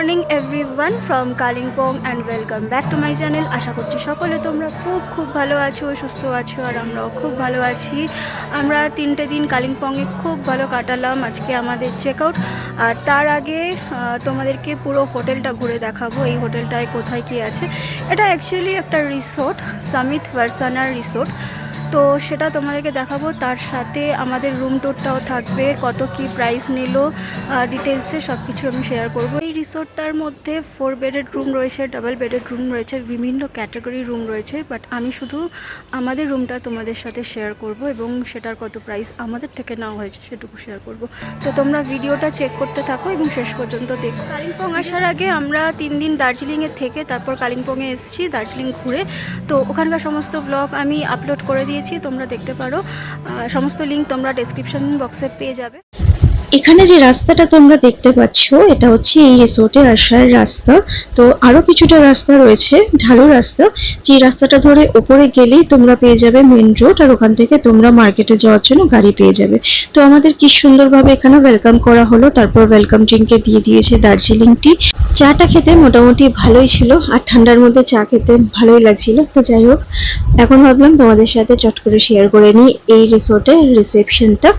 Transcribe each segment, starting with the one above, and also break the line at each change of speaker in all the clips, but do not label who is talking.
Morning everyone from Kalimpong and welcome back to my channel. আশা করছি সকলে তোমরা খুব ভালো আছো, সুস্থ আছো, আর আমরাও খুব ভালো আছি। আমরা 3টে দিন কালিম্পংয়ে খুব ভালো কাটালাম। আজকে আমাদের চেক আউট, আর তার আগে তোমাদেরকে পুরো হোটেলটা ঘুরে দেখাবো। এই হোটেলটায় কোথায় কী আছে। এটা অ্যাকচুয়ালি একটা রিসোর্ট, সামিত ভার্সানার রিসোর্ট। তো সেটা তোমাদেরকে দেখাবো, তার সাথে আমাদের রুম টুরটাও থাকবে, কত কি প্রাইস নিল ডিটেলসে সব কিছু আমি শেয়ার করব। এই রিসোর্টটার মধ্যে 4 বেডেড রুম রয়েছে, ডাবল বেডেড রুম রয়েছে, বিভিন্ন ক্যাটাগরি রুম রয়েছে, বাট আমি শুধু আমাদের রুমটা তোমাদের সাথে শেয়ার করব এবং সেটার কত প্রাইস আমাদের থেকে নেওয়া হয়েছে সেটুকু শেয়ার করব। তো তোমরা ভিডিওটা চেক করতে থাকো এবং শেষ পর্যন্ত দেখো। কালিম্পং আসার আগে আমরা 3 দিন দার্জিলিংয়ে থেকে তারপর কালিম্পংয়ে এসেছি দার্জিলিং ঘুরে। তো ওখানকার সমস্ত ব্লগ আমি আপলোড করে দিয়েছি, তোমরা দেখতে পারো। সমস্ত লিঙ্ক তোমরা ডেসক্রিপশন বক্সে পেয়ে যাবে।
এখানে যে রাস্তাটা তোমরা দেখতে পাচ্ছ এটা হচ্ছে এই রিসোর্টে আসার রাস্তা। তো আরো কিছুটা রাস্তা রয়েছে, ঢালু রাস্তা, যে রাস্তাটা ধরে উপরে গেলেই তোমরা পেয়ে যাবে মেন রোড, আর ওখান থেকে তোমরা মার্কেটে যাওয়ার জন্য গাড়ি পেয়ে যাবে। তো আমাদের কি সুন্দরভাবে এখানে ওয়েলকাম করা হলো, তারপর ওয়েলকাম ড্রিঙ্কে দিয়ে দিয়েছে দার্জিলিং টি। চাটা খেতে মোটামুটি ভালোই ছিল, আর ঠান্ডার মধ্যে চা খেতে ভালোই লাগছিল। তো যাই হোক, এখন ভাবলাম তোমাদের সাথে চট করে শেয়ার করে নিই এই রিসোর্টের রিসেপশনটা।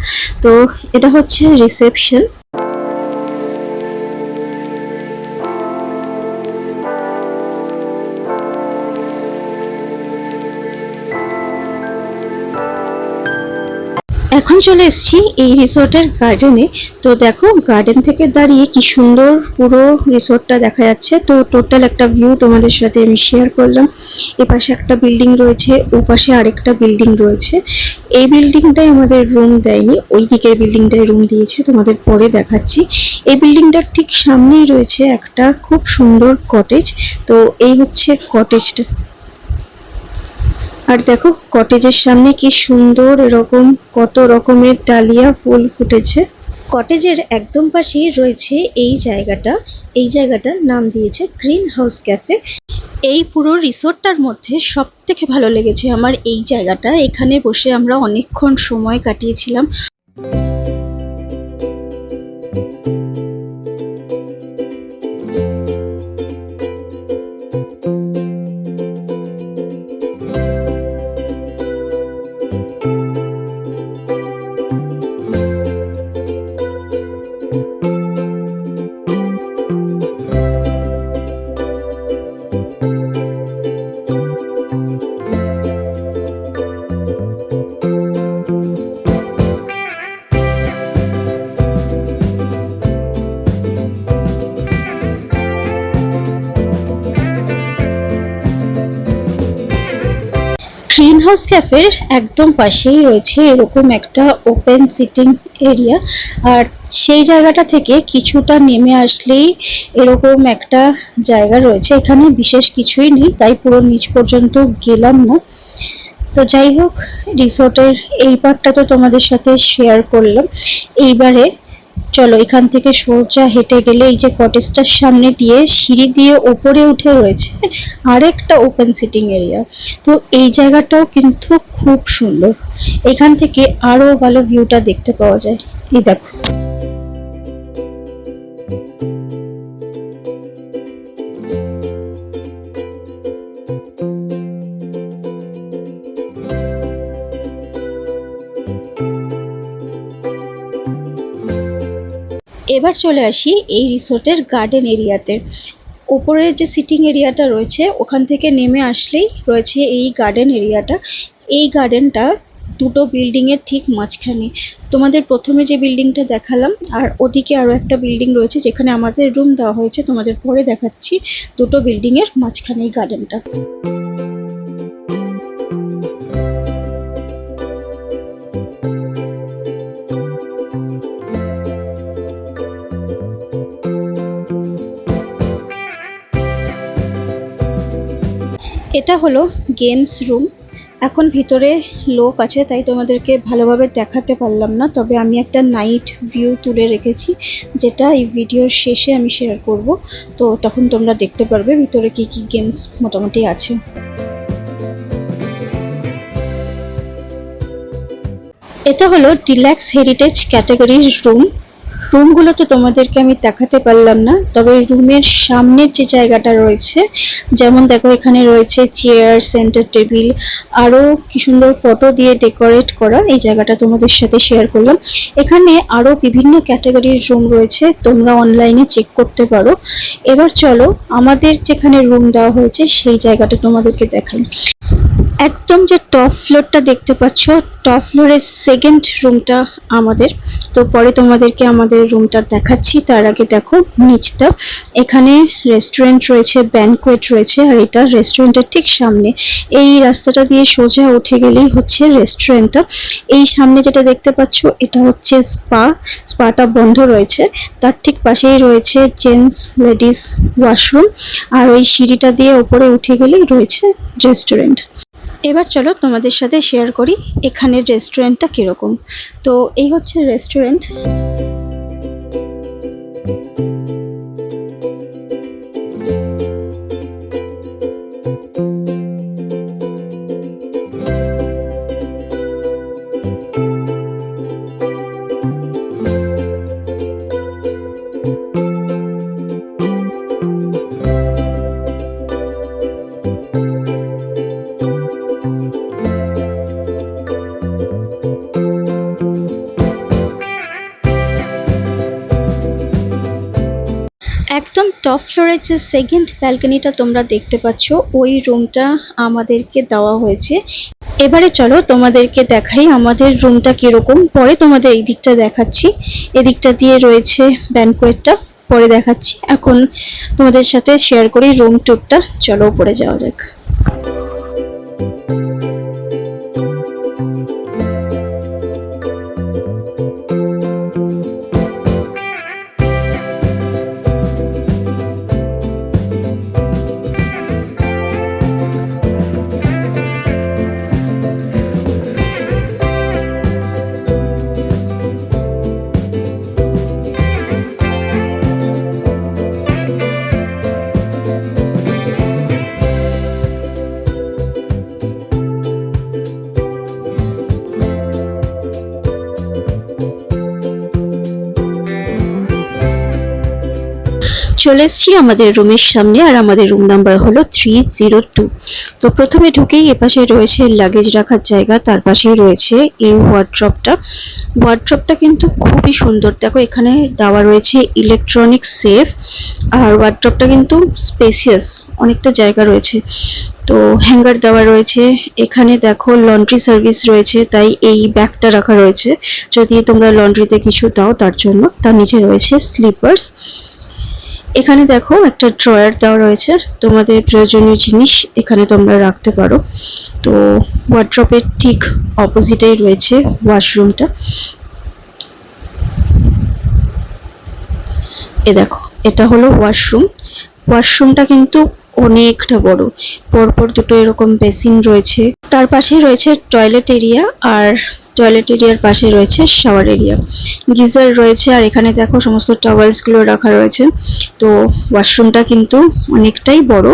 তো এটা হচ্ছে রিসেপশন। এখন চলে এসেছি এই রিসোর্টের গার্ডেনে। তো দেখো, গার্ডেন থেকে দাঁড়িয়ে কি সুন্দর পুরো রিসোর্টটা দেখা যাচ্ছে। তো টোটাল একটা ভিউ তোমাদের সাথে আমি শেয়ার করলাম। এপাশে একটা বিল্ডিং রয়েছে, ওপাশে আরেকটা বিল্ডিং রয়েছে। এই বিল্ডিংটাই আমাদের রুম দেয়নি, ওই দিকের বিল্ডিংটাই রুম দিয়েছে, তোমাদের পরে দেখাচ্ছি। এই বিল্ডিংটার ঠিক সামনেই রয়েছে একটা খুব সুন্দর কটেজ। তো এই হচ্ছে কটেজটা, আর দেখো কটেজের সামনে কি সুন্দর এরকম কত রকমের ডালিয়া ফুল ফুটেছে। কটেজের একদম পাশেই রয়েছে এই জায়গাটা। এই জায়গাটার নাম দিয়েছে গ্রিন হাউস ক্যাফে। এই পুরো রিসোর্টটার মধ্যে সব থেকে ভালো লেগেছে আমার এই জায়গাটা। এখানে বসে আমরা অনেকক্ষণ সময় কাটিয়েছিলাম। গ্রিন হাউস ক্যাফের একদম পাশেই রয়েছে এরকম একটা ওপেন সিটিং এরিয়া, আর সেই জায়গাটা থেকে কিছুটা নেমে আসলেই এরকম একটা জায়গা রয়েছে। এখানে বিশেষ কিছুই নেই, তাই পুরো নিচ পর্যন্ত গেলাম না। তো যাই হোক, রিসোর্টের এই পার্টটা তো তোমাদের সাথে শেয়ার করলাম। এইবারে চলো, এখান থেকে সোজা হেঁটে গেলে এই যে কটেজটার সামনে দিয়ে সিঁড়ি দিয়ে ওপরে উঠে রয়েছে আরেকটা ওপেন সিটিং এরিয়া। তো এই জায়গাটাও কিন্তু খুব সুন্দর, এখান থেকে আরো ভালো ভিউটা দেখতে পাওয়া যায়। এই দেখো, এবার চলে আসি এই রিসোর্টের গার্ডেন এরিয়াতে। উপরের যে সিটিং এরিয়াটা রয়েছে ওখান থেকে নেমে আসলেই রয়েছে এই গার্ডেন এরিয়াটা। এই গার্ডেনটা দুটো বিল্ডিং এর ঠিক মাঝখানে। তোমাদের প্রথমে যে বিল্ডিংটা দেখালাম, আর ওদিকে আরো একটা বিল্ডিং রয়েছে যেখানে আমাদের রুম দেওয়া হয়েছে, তোমাদের পরে দেখাচ্ছি। দুটো বিল্ডিং এর মাঝখানে এই গার্ডেনটা। এটা হলো গেমস রুম। এখন ভিতরে লোক আছে তাই তোমাদেরকে ভালোভাবে দেখাতে পারলাম না, তবে আমি একটা নাইট ভিউ তুলে রেখেছি যেটা এই ভিডিওর শেষে আমি শেয়ার করব। তো তখন তোমরা দেখতে পারবে ভিতরে কি কি গেমস মোটামুটি আছে। এটা হলো ডিলাক্স হেরিটেজ ক্যাটাগরির রুম। রুমগুলো তো তোমাদেরকে আমি দেখাতে পারলাম না, তবে রুমের সামনের যে জায়গাটা রয়েছে, যেমন দেখো এখানে রয়েছে চেয়ার, সেন্টার টেবিল, আরো কি সুন্দর ফটো দিয়ে ডেকোরেট করা, এই জায়গাটা তোমাদের সাথে শেয়ার করলাম। এখানে আরো বিভিন্ন ক্যাটাগরির রুম রয়েছে, তোমরা অনলাইনে চেক করতে পারো। এবার চলো আমাদের যেখানে রুম দেওয়া হয়েছে সেই জায়গাটা তোমাদেরকে দেখাই। একদম যে টপ ফ্লোরটা দেখতে পাচ্ছ, টপ ফ্লোরের সেকেন্ড রুমটা আমাদের। তো পরে তোমাদেরকে আমাদের রুমটা দেখাচ্ছি, তার আগে দেখো নিচটা। এখানে রেস্টুরেন্ট রয়েছে, ব্যানকোয়েট রয়েছে, আর এটা রেস্টুরেন্টের ঠিক সামনে। এই রাস্তাটা দিয়ে সোজা উঠে গেলেই হচ্ছে রেস্টুরেন্টটা। এই সামনে যেটা দেখতে পাচ্ছ এটা হচ্ছে স্পা। স্পাটা বন্ধ রয়েছে, তার ঠিক পাশেই রয়েছে জেন্টস লেডিস ওয়াশরুম, আর ওই সিঁড়িটা দিয়ে উপরে উঠে গেলেই রয়েছে রেস্টুরেন্ট। এবার চলো তোমাদের সাথে শেয়ার করি এখানের রেস্টুরেন্টটা কিরকম। তো এই হচ্ছে রেস্টুরেন্ট। একদম টপ ফ্লোরের যে সেকেন্ড ব্যালকনিটা তোমরা দেখতে পাচ্ছ, ওই রুমটা আমাদেরকে দেওয়া হয়েছে। এবারে চলো তোমাদেরকে দেখাই আমাদের রুমটা কিরকম, পরে তোমাদের এই দিকটা দেখাচ্ছি। এদিকটা দিয়ে রয়েছে ব্যানকোয়েটটা, পরে দেখাচ্ছি। এখন তোমাদের সাথে শেয়ার করি রুম টুরটা। চলো উপরে যাওয়া যাক। চলে এসেছি আমাদের রুমের সামনে, আর আমাদের রুম নাম্বার হলো 302। তো প্রথমে ঢুকেই এপাশে রয়েছে লাগেজ রাখার জায়গা, তার পাশেই রয়েছে এই ওয়ার্ড্রপটা। ওয়ার্ড্রপটা কিন্তু খুবই সুন্দর, দেখো এখানে দেওয়া রয়েছে ইলেকট্রনিক সেফ, আর ওয়ার্ড্রপটা কিন্তু স্পেসিয়াস, অনেকটা জায়গা রয়েছে। তো হ্যাঙ্গার দেওয়া রয়েছে, এখানে দেখো লন্ড্রি সার্ভিস রয়েছে, তাই এই ব্যাগটা রাখা রয়েছে যদি তোমরা লন্ড্রিতে কিছু দাও তার জন্য। তার নিচে রয়েছে স্লিপার্স। এখানে দেখো একটা ড্রয়ার দেওয়া রয়েছে, তোমাদের প্রয়োজনীয় জিনিস এখানে তোমরা রাখতে পারো। তো ওয়ার্ড্রপের ঠিক অপোজিটেই রয়েছে ওয়াশরুমটা। এ দেখো এটা হলো ওয়াশরুম। ওয়াশরুমটা কিন্তু অনেকটা বড়, পরপর দুটো এরকম বেসিন রয়েছে, তার পাশেই রয়েছে টয়লেট এরিয়া, আর টয়লেট এরিয়ার পাশে রয়েছে শাওয়ার এরিয়া, গিজার রয়েছে, আর এখানে দেখো সমস্ত টাওয়েলস গুলো রাখা রয়েছে। তো ওয়াশরুমটা কিন্তু অনেকটাই বড়।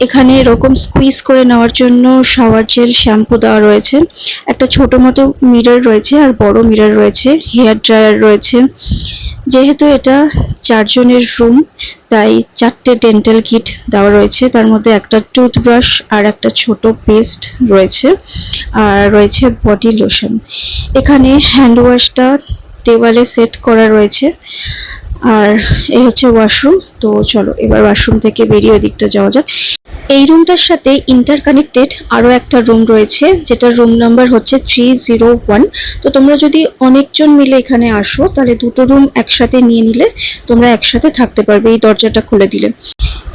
এখানে এরকম স্কুইজ করে নেওয়ার জন্য শাওয়ার জেল, শ্যাম্পু দেওয়া রয়েছে, একটা ছোট মতো মিরর রয়েছে, আর বড় মিরর রয়েছে, হেয়ার ড্রায়ার রয়েছে। যেহেতু এটা 4 জনের রুম, তাই 4টে ডেন্টাল কিট দেওয়া রয়েছে, তার মধ্যে একটা টুথব্রাশ আর একটা ছোট পেস্ট রয়েছে, আর রয়েছে বডি লোশন। এখানে হ্যান্ড ওয়াশটা দেওয়ালে সেট করা রয়েছে। আর এই হচ্ছে ওয়াশরুম। তো চলো এবার ওয়াশরুম থেকে বেরিয়ে ওদিকটা যাওয়া যাক। এই রুমটার সাথে ইন্টারকানেক্টেড আরো একটা রুম রয়েছে, যেটা রুম নাম্বার হচ্ছে 301। তো তোমরা যদি অনেকজন মিলে এখানে আসো, তাহলে দুটো রুম একসাথে নিয়ে নিলে তোমরা একসাথে থাকতে পারবে এই দরজাটা খুলে দিলে।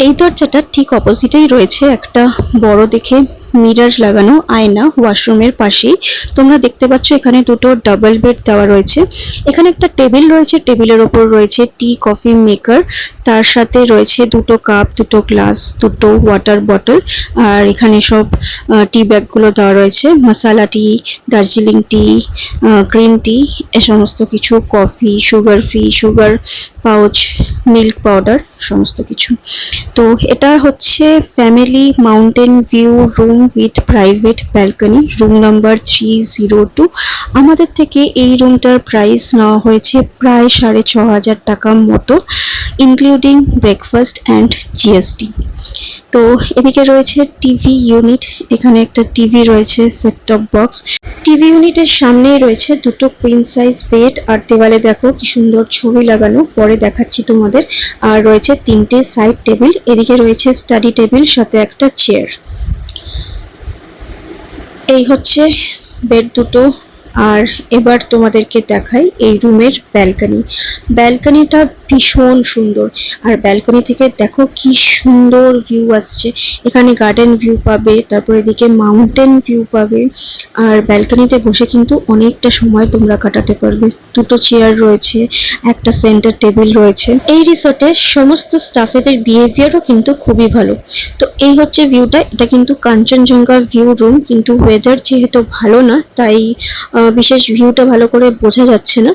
এই দরজাটা ঠিক অপোজিটেই রয়েছে একটা বড় দেখে মিরর লাগানো আয়না, ওয়াশরুমের পাশেই। তোমরা দেখতে পাচ্ছ এখানে দুটো ডাবল বেড দেওয়া রয়েছে। এখানে একটা টেবিল রয়েছে, টেবিলের ওপর রয়েছে টি কফি মেকার, তার সাথে রয়েছে দুটো কাপ, দুটো গ্লাস, দুটো ওয়াটার বটল, আর এখানে সব টি ব্যাগগুলো দেওয়া রয়েছে, মশালা টি, দার্জিলিং টি, গ্রিন টি, এ সমস্ত কিছু, coffee, sugar free, sugar pouch, milk powder, সমস্ত কিছু। তো এটা হচ্ছে family mountain view room with private balcony, room number 302। আমাদের থেকে এই রুমটার প্রাইস নেওয়া হয়েছে প্রায় 6,500 টাকা মতো, ইনক্লুডিং ব্রেকফাস্ট অ্যান্ড জিএসটি। তো এদিকে রয়েছে টিভি ইউনিট, এখানে একটা টিভি রয়েছে, সেট টপ বক্স। টিভি ইউনিটের সামনেই রয়েছে দুটো কুইন সাইজ বেড, আর দেওয়ালে দেখো কি সুন্দর ছবি লাগানো, পরে দেখাচ্ছি তোমাদের। আর রয়েছে 3টে সাইড টেবিল, এদিকে রয়েছে স্টাডি টেবিল সাথে একটা চেয়ার। এই হচ্ছে বেড দুটো। আর এবার তোমাদেরকে দেখাই এই রুমের ব্যালকনি। ব্যালকনিটা ভীষণ সুন্দর, আর ব্যালকনি থেকে দেখো কি সুন্দর ভিউ আসছে। এখানে গার্ডেন ভিউ পাবে, তারপর এদিকে মাউন্টেন ভিউ পাবে, আর ব্যালকনিতে বসে কিন্তু অনেকটা সময় তোমরা কাটাতে পারবে। দুটো চেয়ার রয়েছে, একটা সেন্টার টেবিল রয়েছে। এই রিসোর্টের সমস্ত স্টাফেদের বিহেভিয়ারও কিন্তু খুবই ভালো। তো এই হচ্ছে ভিউটা, এটা কিন্তু কাঞ্চনজঙ্ঘা ভিউ রুম, কিন্তু ওয়েদার যেহেতু ভালো না তাই বিশেষ ভিউটা ভালো করে বোঝা যাচ্ছে না।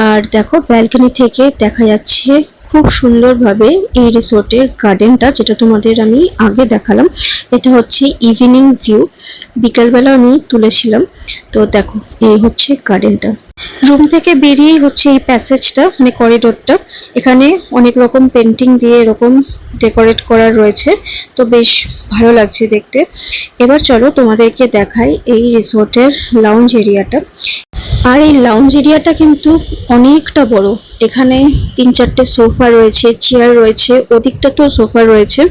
আর দেখো ব্যালকনি থেকে দেখা যাচ্ছে খুব সুন্দরভাবে এই রিসোর্টের গার্ডেনটা, যেটা তোমাদের আমি আগে দেখালাম। এটা হচ্ছে ইভিনিং ভিউ, বিকালবেলা আমি তুলেছিলাম। তো দেখো এই হচ্ছে গার্ডেনটা। রুম থেকে বেরিয়েই হচ্ছে এই প্যাসেজটা, মানে করিডোরটা। এখানে অনেক রকম পেন্টিং দিয়ে এরকম ডেকোরেট করা রয়েছে, তো বেশ ভালো লাগছে দেখতে। এবার চলো তোমাদেরকে দেখাই এই রিসোর্টের লাউঞ্জ এরিয়াটা। আর এই লাউঞ্জ এরিয়াটা কিন্তু অনেকটা বড়। এখানে 3-4টে সোফা রয়েছে, চেয়ার রয়েছে, ওদিকটাতেও সোফা রয়েছে।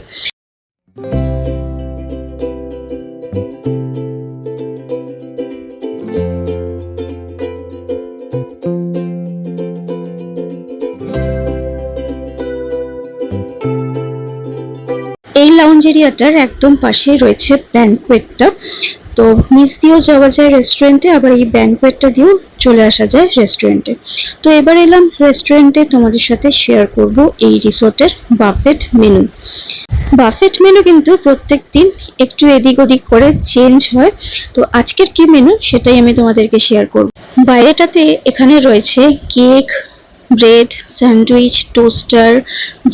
এই লাউঞ্জ এরিয়াটার একদম পাশে রয়েছে ব্যাংকোয়েটটা। তো নিচ দিয়েও যাওয়া যায় রেস্টুরেন্টে, আবার এই ব্যাংকোয়েটটা দিয়েও চলে আসা যায় রেস্টুরেন্টে। তো এবার এলাম রেস্টুরেন্টে, তোমাদের সাথে শেয়ার করব এই রিসোর্টের বাফেট মেনু। বাফেট মেনু কিন্তু প্রত্যেকদিন একটু এদিক ওদিক করে চেঞ্জ হয়। তো আজকের কি মেনু সেটাই আমি তোমাদেরকে শেয়ার করব। বাইরেটাতে এখানে রয়েছে cake, bread, sandwich, toaster,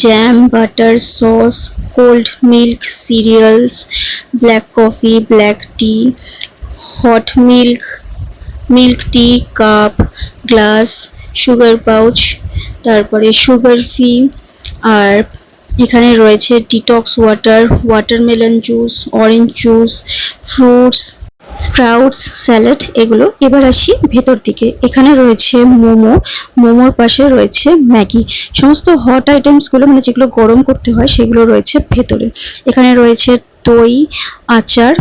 jam, butter, sauce, cold milk, cereals, black coffee, black tea, hot milk, milk tea, cup, glass, sugar pouch, তারপরে সুগার ফ্রি। আর এখানে রয়েছে detox water, watermelon juice, orange juice, fruits, sprouts, salad, এগুলো। এবার আসি ভেতর দিকে। এখানে রয়েছে মোমো, মোমোর পাশে রয়েছে ম্যাগি। সমস্ত হট আইটেমসগুলো, মানে যেগুলো গরম করতে হয় সেগুলো রয়েছে ভেতরে। এখানে রয়েছে দই, আচার,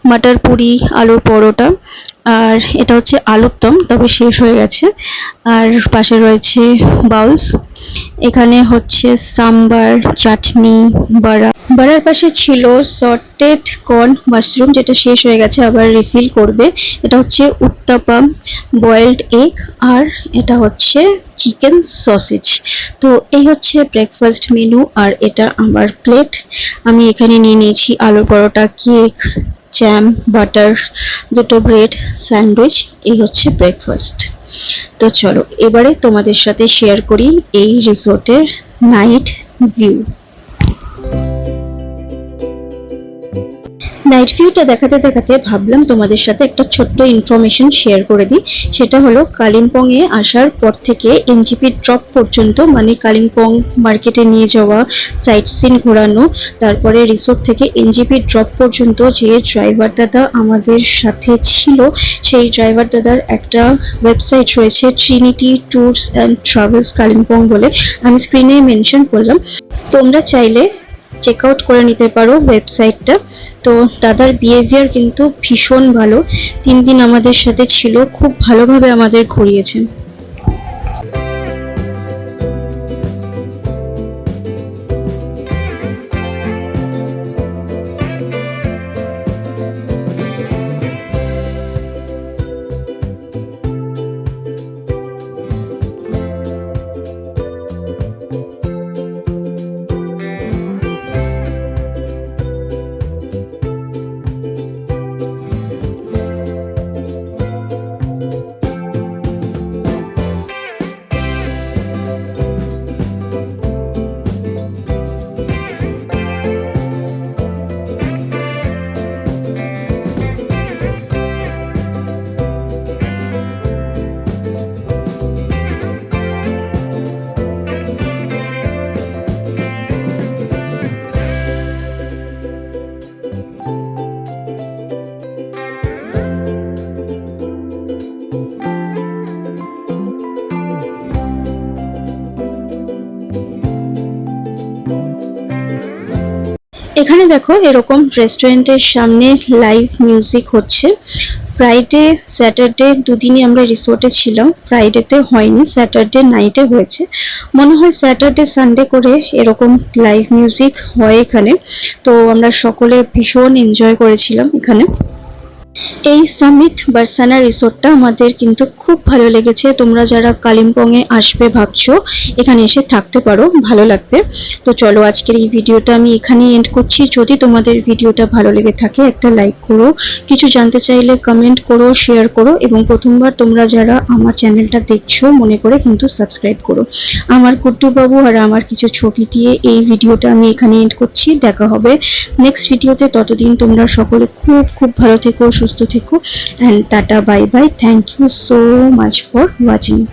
মটর পুরি, আলুর পরোটা, আর এটা হচ্ছে আলুর দম, তবে শেষ হয়ে গেছে। আর পাশে রয়েছে বাউলস। এখানে হচ্ছে সাম্বার, চাটনি, বড়া। বড়ার পাশে ছিল সটেড কর্ন মাশরুম, যেটা শেষ হয়ে গেছে, আবার রিফিল করবে। এটা হচ্ছে উত্তাপাম, বয়েলড এগ, আর এটা হচ্ছে চিকেন সসেজ। তো এই হচ্ছে ব্রেকফাস্ট মেনু, আর এটা আমার প্লেট। আমি এখানে নিয়ে নিয়েছি আলুর পরোটা, কেক, জ্যাম, বাটার, দুটো ব্রেড, স্যান্ডউইচ। এই হচ্ছে ব্রেকফাস্ট। তো চলো এবারে তোমাদের সাথে শেয়ার করি এই রিসোর্টের নাইট ভিউ। নাইট ভিউটা দেখাতে দেখাতে ভাবলাম তোমাদের সাথে একটা ছোট্ট ইনফরমেশন শেয়ার করে দিই। সেটা হলো কালিম্পং এ আসার পর থেকে এনজিপি ড্রপ পর্যন্ত, মানে কালিম্পং মার্কেটে নিয়ে যাওয়া, সাইট সিন ঘোরানো, তারপরে রিসোর্ট থেকে এনজিপি ড্রপ পর্যন্ত যে ড্রাইভার দাদা আমাদের সাথে ছিল, সেই ড্রাইভার দাদার একটা ওয়েবসাইট রয়েছে, Trinity tours and travels Kalimpong বলে। আমি স্ক্রিনে মেনশন করলাম, তোমরা চাইলে চেক আউট করে নিতে পারো ওয়েবসাইটটা। তো দাদার বিহেভিয়ার কিন্তু ভীষণ ভালো। 3 দিন আমাদের সাথে ছিল, খুব ভালোভাবে আমাদের ঘুরিয়েছেন। এখানে দেখো এরকম রেস্টুরেন্টের সামনে লাইভ মিউজিক হচ্ছে। ফ্রাইডে স্যাটারডে দুদিনই আমরা রিসোর্টে ছিলাম, ফ্রাইডেতে হয়নি, স্যাটারডে নাইটে হয়েছে। মনে হয় স্যাটারডে সানডে করে এরকম লাইভ মিউজিক হয় এখানে। তো আমরা সকলে ভীষণ এনজয় করেছিলাম এখানে। এই সামিট বারসানা রিসোর্টটা আমাদের কিন্তু খুব ভালো লেগেছে। তোমরা যারা কালিম্পংয়ে আসবে ভাবছো, এখানে এসে থাকতে পারো, ভালো লাগবে। তো চলো আজকের এই ভিডিওটা আমি এখানেই এন্ড করছি। যদি তোমাদের ভিডিওটা ভালো লেগে থাকে একটা লাইক করো, কিছু জানতে চাইলে কমেন্ট করো, শেয়ার করো, এবং প্রথমবার তোমরা যারা আমার চ্যানেলটা দেখছো মনে করে কিন্তু সাবস্ক্রাইব করো। আমার কুট্টু বাবু আর আমার কিছু ছবি দিয়ে এই ভিডিওটা আমি এখানে এন্ড করছি। দেখা হবে নেক্সট ভিডিওতে। ততদিন তোমরা সকলে খুব খুব ভালো থেকো, সুস্থ থেকো, and tata, bye bye. Thank you so much for watching.